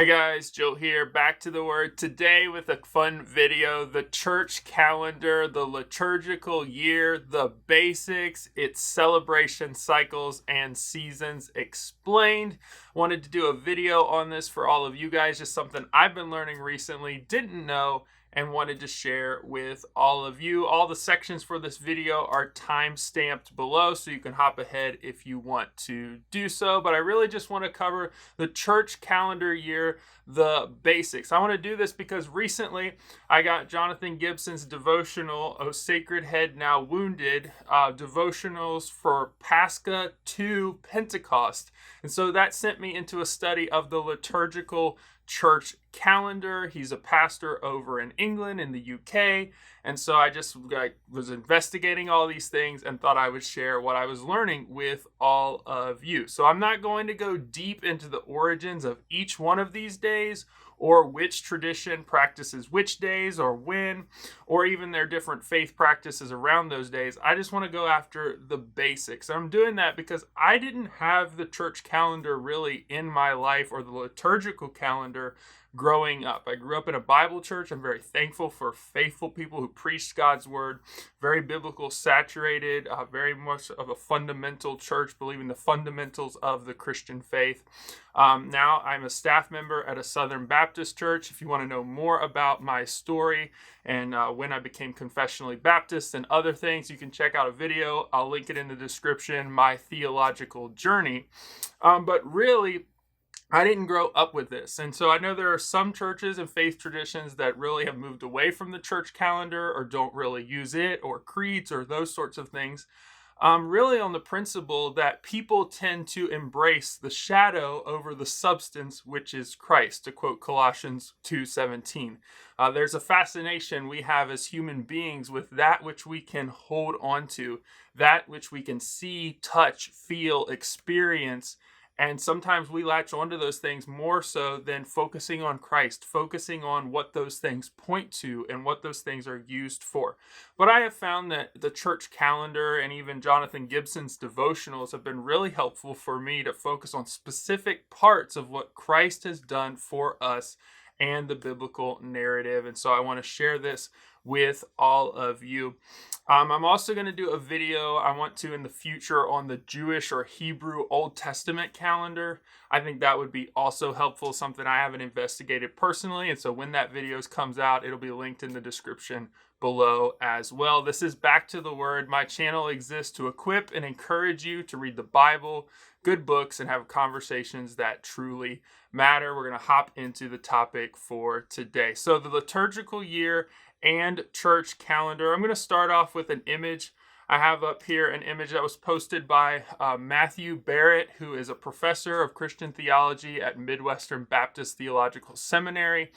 Hey guys, Joe here, back to the Word. Today with a fun video, the church calendar, the liturgical year, the basics, its celebration cycles and seasons explained. Wanted to do a video on this for all of you guys, just something I've been learning recently, didn't know, and wanted to share with all of you. All the sections for this video are time-stamped below, so you can hop ahead if you want to do so. But I really just want to cover the church calendar year, the basics. I want to do this because recently I got Jonathan Gibson's devotional, O Sacred Head Now Wounded, devotionals for Pascha to Pentecost. And so that sent me into a study of the liturgical church calendar. He's a pastor over in England, in the UK, and so I just was investigating all these things and thought I would share what I was learning with all of you. So I'm not going to go deep into the origins of each one of these days, or which tradition practices which days or when, or even their different faith practices around those days. I just want to go after the basics. I'm doing that because I didn't have the church calendar really in my life, or the liturgical calendar, growing up. I grew up in a Bible church. I'm very thankful for faithful people who preached God's word, very biblical saturated, very much of a fundamental church, believing the fundamentals of the Christian faith. Now I'm a staff member at a Southern Baptist church. If you want to know more about my story and when I became confessionally Baptist and other things, you can check out a video. I'll link it in the description, my theological journey. But really, I didn't grow up with this. And so I know there are some churches and faith traditions that really have moved away from the church calendar, or don't really use it, or creeds, or those sorts of things. Really on the principle that people tend to embrace the shadow over the substance, which is Christ, to quote Colossians 2:17. There's a fascination we have as human beings with that which we can hold on to, that which we can see, touch, feel, experience. And sometimes we latch onto those things more so than focusing on Christ, focusing on what those things point to and what those things are used for. But I have found that the church calendar and even Jonathan Gibson's devotionals have been really helpful for me to focus on specific parts of what Christ has done for us and the biblical narrative. And so I want to share this with all of you. I'm also going to do a video, I want to in the future, on the Jewish or Hebrew Old Testament calendar. I think that would be also helpful, something I haven't investigated personally. And so when that video comes out, it'll be linked in the description below as well. This is Back to the Word. My channel exists to equip and encourage you to read the Bible, good books, and have conversations that truly matter. We're going to hop into the topic for today. So the liturgical year and church calendar. I'm going to start off with an image. I have up here an image that was posted by Matthew Barrett, who is a professor of Christian theology at Midwestern Baptist Theological Seminary.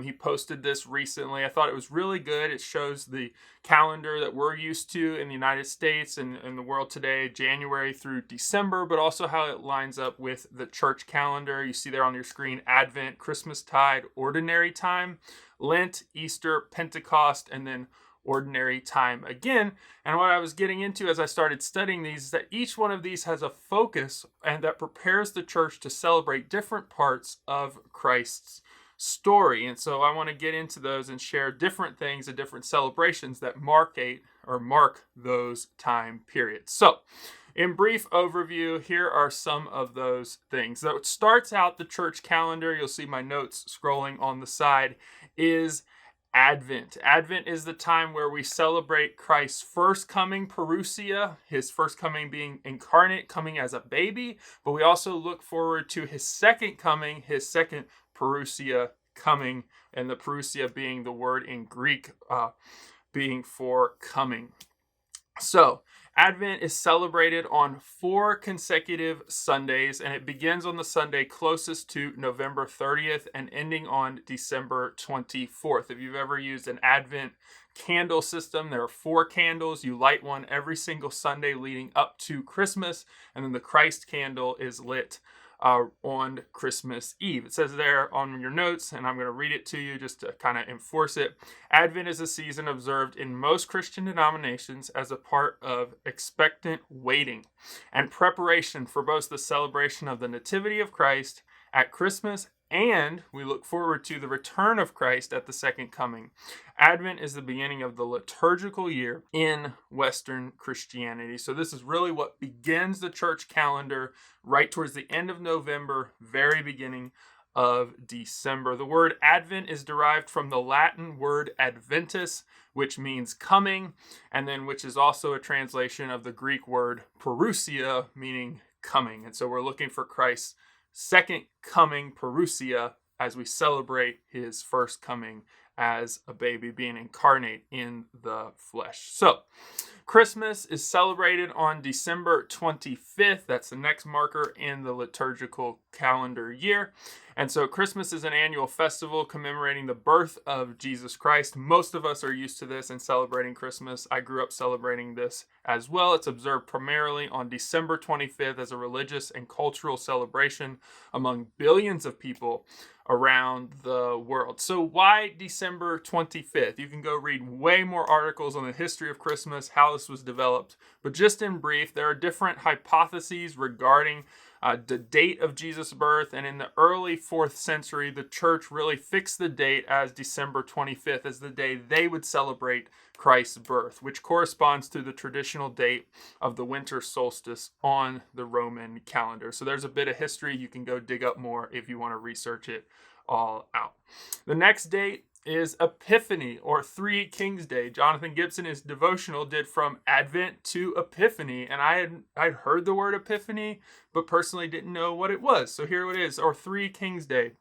He posted this recently. I thought it was really good. It shows the calendar that we're used to in the United States and in the world today, January through December, but also how it lines up with the church calendar. You see there on your screen, Advent, Christmastide, Ordinary Time, Lent, Easter, Pentecost, and then Ordinary Time again. And what I was getting into as I started studying these is that each one of these has a focus and that prepares the church to celebrate different parts of Christ's story. And so I want to get into those and share different things and different celebrations that mark those time periods. So in brief overview, here are some of those things. So it starts out the church calendar. You'll see my notes scrolling on the side, is Advent. Advent is the time where we celebrate Christ's first coming, parousia, his first coming being incarnate, coming as a baby, but we also look forward to his second coming, his second parousia coming, and the parousia being the word in Greek being for coming. So Advent is celebrated on 4 consecutive Sundays, and it begins on the Sunday closest to November 30th and ending on December 24th. If you've ever used an Advent candle system, there are 4 candles. You light one every single Sunday leading up to Christmas, and then the Christ candle is lit on Christmas Eve. It says there on your notes, and I'm going to read it to you just to kind of enforce it. Advent is a season observed in most Christian denominations as a part of expectant waiting and preparation for both the celebration of the Nativity of Christ at Christmas and we look forward to the return of Christ at the second coming. Advent is the beginning of the liturgical year in Western Christianity. So this is really what begins the church calendar right towards the end of November, very beginning of December. The word Advent is derived from the Latin word adventus, which means coming, and then which is also a translation of the Greek word parousia, meaning coming. And so we're looking for Christ's second coming, parousia, as we celebrate his first coming as a baby being incarnate in the flesh. So Christmas is celebrated on December 25th. That's the next marker in the liturgical calendar year. And so Christmas is an annual festival commemorating the birth of Jesus Christ. Most of us are used to this and celebrating Christmas. I grew up celebrating this as well. It's observed primarily on December 25th as a religious and cultural celebration among billions of people around the world. So why December 25th? You can go read way more articles on the history of Christmas, how this was developed. But just in brief, there are different hypotheses regarding the date of Jesus' birth, and in the early 4th century, the church really fixed the date as December 25th as the day they would celebrate Christ's birth, which corresponds to the traditional date of the winter solstice on the Roman calendar. So there's a bit of history. You can go dig up more if you want to research it all out. The next date is Epiphany, or Three Kings Day. Jonathan Gibson, his devotional, did from Advent to Epiphany, and I'd heard the word Epiphany, but personally didn't know what it was. So here it is, or Three Kings Day.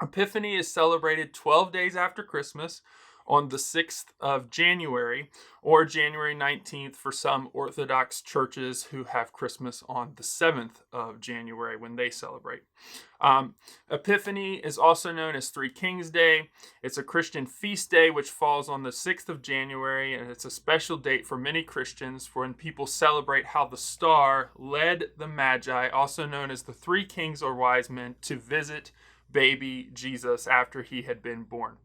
Epiphany is celebrated 12 days after Christmas on the 6th of January, or January 19th for some Orthodox churches who have Christmas on the 7th of January when they celebrate. Epiphany is also known as Three Kings Day. It's a Christian feast day which falls on the 6th of January, and it's a special date for many Christians for when people celebrate how the star led the Magi, also known as the three kings or wise men, to visit baby Jesus after he had been born.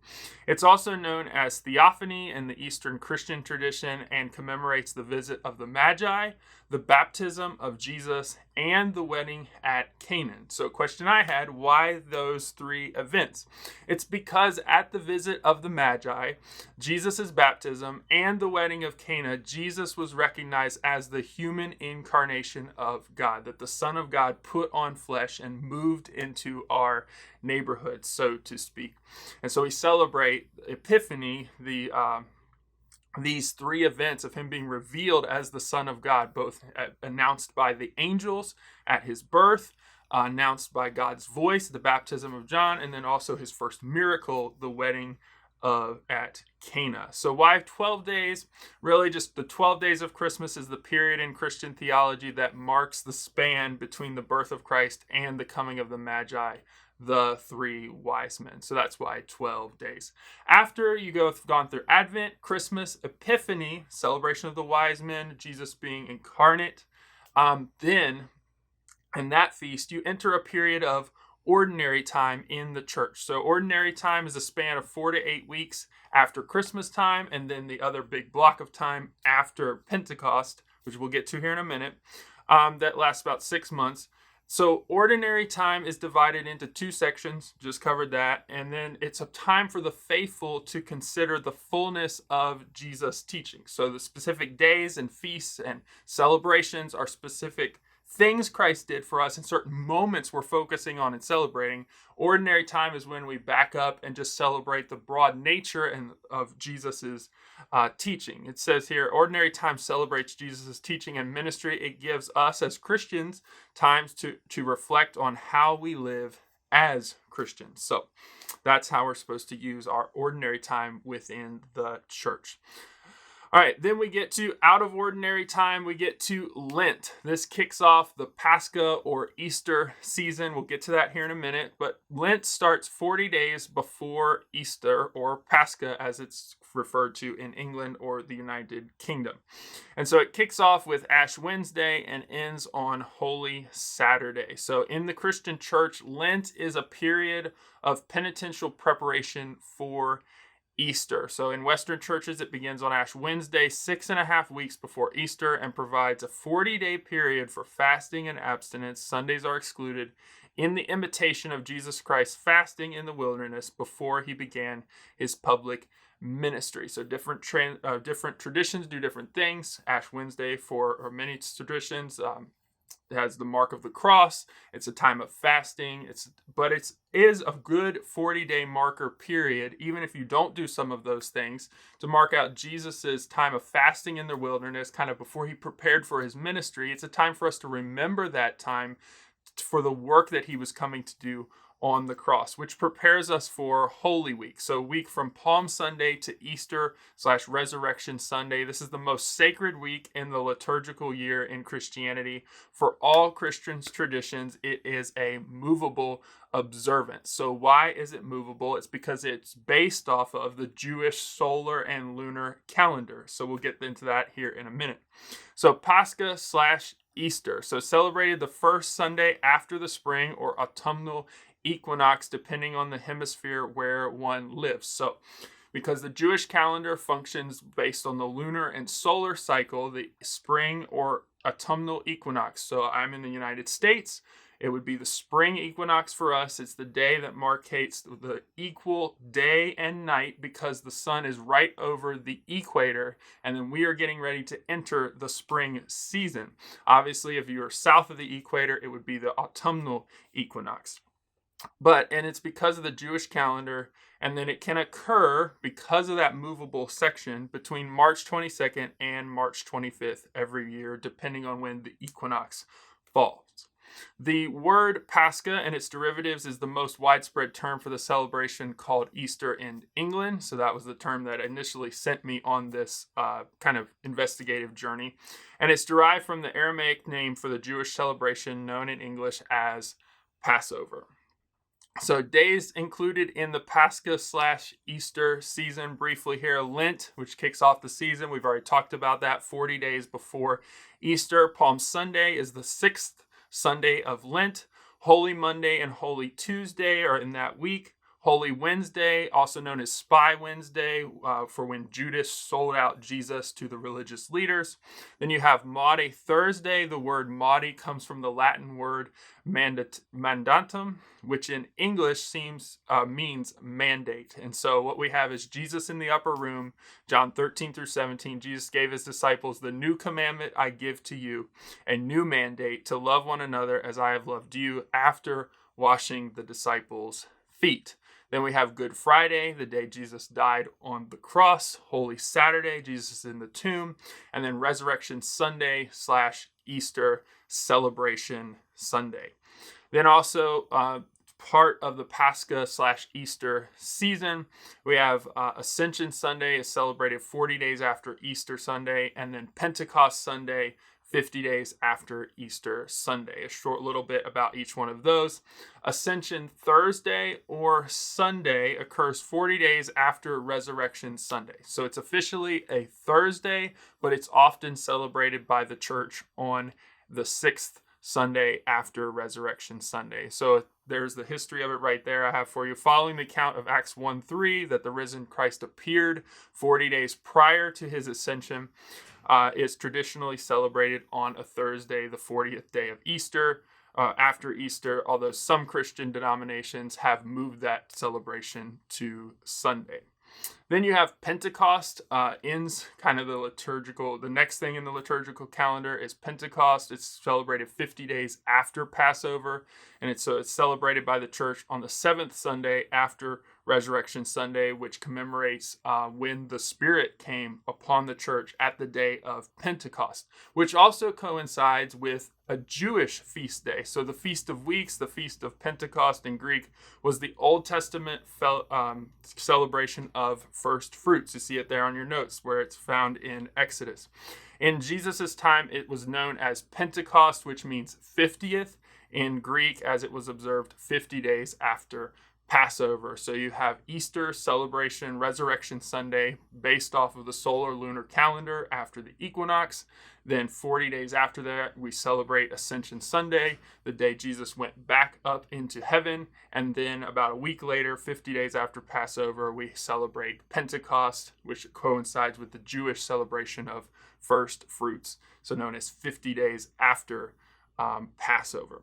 It's also known as Theophany in the Eastern Christian tradition and commemorates the visit of the Magi, the baptism of Jesus, and the wedding at Canaan. So question I had, why those three events? It's because at the visit of the Magi, Jesus' baptism, and the wedding of Cana, Jesus was recognized as the human incarnation of God, that the Son of God put on flesh and moved into our neighborhood, so to speak. And so we celebrate Epiphany, these three events of him being revealed as the Son of God, both announced by the angels at his birth, announced by God's voice, the baptism of John, and then also his first miracle, the wedding at Cana. So why 12 days? Really just the 12 days of Christmas is the period in Christian theology that marks the span between the birth of Christ and the coming of the Magi, the three wise men. So that's why 12 days. After you gone through Advent, Christmas, Epiphany, celebration of the wise men, Jesus being incarnate, then in that feast, you enter a period of ordinary time in the church. So ordinary time is a span of 4 to 8 weeks after Christmas time, and then the other big block of time after Pentecost, which we'll get to here in a minute, that lasts about 6 months. So ordinary time is divided into two sections, just covered that, and then it's a time for the faithful to consider the fullness of Jesus' teaching. So the specific days and feasts and celebrations are specific things Christ did for us in certain moments we're focusing on and celebrating. Ordinary time is when we back up and just celebrate the broad nature of Jesus's teaching. It says here, ordinary time celebrates Jesus's teaching and ministry. It gives us as Christians times to reflect on how we live as Christians. So that's how we're supposed to use our ordinary time within the church. All right, then we get to out of ordinary time, we get to Lent. This kicks off the Pascha or Easter season. We'll get to that here in a minute, but Lent starts 40 days before Easter, or Pascha as it's referred to in England or the United Kingdom. And so it kicks off with Ash Wednesday and ends on Holy Saturday. So in the Christian church, Lent is a period of penitential preparation for Easter. So in Western churches, it begins on Ash Wednesday, 6.5 weeks before Easter, and provides a 40-day period for fasting and abstinence. Sundays are excluded in the imitation of Jesus Christ fasting in the wilderness before he began his public ministry. So different traditions do different things. Ash Wednesday or many traditions it has the mark of the cross. It's a time of fasting. But it is a good 40-day marker period, even if you don't do some of those things, to mark out Jesus's time of fasting in the wilderness, kind of before he prepared for his ministry. It's a time for us to remember that time for the work that he was coming to do on the cross, which prepares us for Holy Week. So a week from Palm Sunday to Easter/Resurrection Sunday. This is the most sacred week in the liturgical year in Christianity. For all Christian traditions, it is a movable observance. So why is it movable? It's because it's based off of the Jewish solar and lunar calendar. So we'll get into that here in a minute. So Pascha/Easter. So celebrated the first Sunday after the spring or autumnal equinox, depending on the hemisphere where one lives. So because the Jewish calendar functions based on the lunar and solar cycle, the spring or autumnal equinox. So I'm in the United States. It would be the spring equinox for us. It's the day that markates the equal day and night because the sun is right over the equator, and then we are getting ready to enter the spring season. Obviously, if you are south of the equator, it would be the autumnal equinox. And it's because of the Jewish calendar, and then it can occur because of that movable section between March 22nd and March 25th every year, depending on when the equinox falls. The word Pascha and its derivatives is the most widespread term for the celebration called Easter in England. So that was the term that initially sent me on this kind of investigative journey. And it's derived from the Aramaic name for the Jewish celebration known in English as Passover. So days included in the Pascha/Easter season briefly here. Lent, which kicks off the season. We've already talked about that, 40 days before Easter. Palm Sunday is the 6th Sunday of Lent. Holy Monday and Holy Tuesday are in that week. Holy Wednesday, also known as Spy Wednesday, for when Judas sold out Jesus to the religious leaders. Then you have Maundy Thursday. The word Maundy comes from the Latin word mandatum, which in English means mandate. And so what we have is Jesus in the upper room, John 13-17. Jesus gave his disciples, "The new commandment I give to you, a new mandate to love one another as I have loved you," after washing the disciples' feet. Then we have Good Friday, the day Jesus died on the cross. Holy Saturday, Jesus in the tomb. And then Resurrection Sunday/Easter Celebration Sunday. Then also part of the Pascha/Easter season, we have Ascension Sunday is celebrated 40 days after Easter Sunday. And then Pentecost Sunday, 50 days after Easter Sunday. A short little bit about each one of those. Ascension Thursday or Sunday occurs 40 days after Resurrection Sunday. So it's officially a Thursday, but it's often celebrated by the church on the 6th Sunday after Resurrection Sunday. So there's the history of it right there I have for you. Following the account of Acts 1:3, that the risen Christ appeared 40 days prior to his ascension, is traditionally celebrated on a Thursday, the 40th day of Easter, after Easter, although some Christian denominations have moved that celebration to Sunday. Then you have Pentecost, ends kind of the next thing in the liturgical calendar is Pentecost. It's celebrated 50 days after Passover, and it's celebrated by the church on the 7th Sunday after Resurrection Sunday, which commemorates when the Spirit came upon the church at the day of Pentecost, which also coincides with a Jewish feast day. So the Feast of Weeks, the Feast of Pentecost in Greek, was the Old Testament celebration of first fruits. You see it there on your notes where it's found in Exodus. In Jesus' time, it was known as Pentecost, which means 50th in Greek, as it was observed 50 days after Passover. So you have Easter celebration, Resurrection Sunday, based off of the solar lunar calendar after the equinox. Then 40 days after that, we celebrate Ascension Sunday, the day Jesus went back up into heaven. And then about a week later, 50 days after Passover, we celebrate Pentecost, which coincides with the Jewish celebration of first fruits, so known as 50 days after Passover.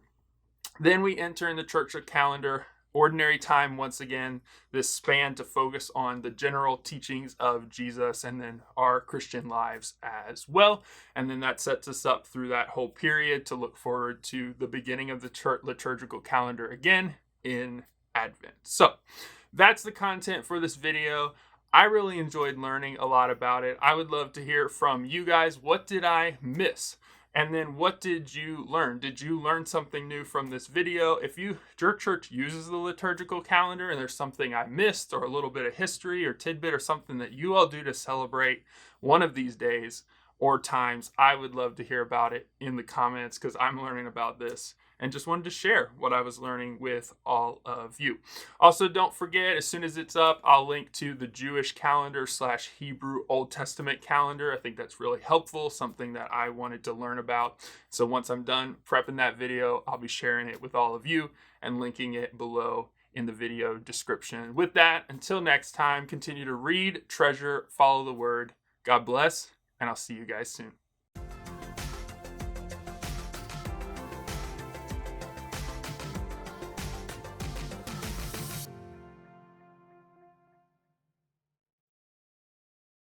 Then we enter in the Church Calendar, ordinary time once again, this span to focus on the general teachings of Jesus and then our Christian lives as well. And then that sets us up through that whole period to look forward to the beginning of the Church Liturgical Calendar again in Advent. So that's the content for this video. I really enjoyed learning a lot about it. I would love to hear from you guys. What did I miss? And then what did you learn? Did you learn something new from this video? If your church uses the liturgical calendar and there's something I missed or a little bit of history or tidbit or something that you all do to celebrate one of these days or times, I would love to hear about it in the comments because I'm learning about this and just wanted to share what I was learning with all of you. Also, don't forget, as soon as it's up, I'll link to the Jewish calendar / Hebrew Old Testament calendar. I think that's really helpful, something that I wanted to learn about. So once I'm done prepping that video, I'll be sharing it with all of you and linking it below in the video description. With that, until next time, continue to read, treasure, follow the word. God bless, and I'll see you guys soon.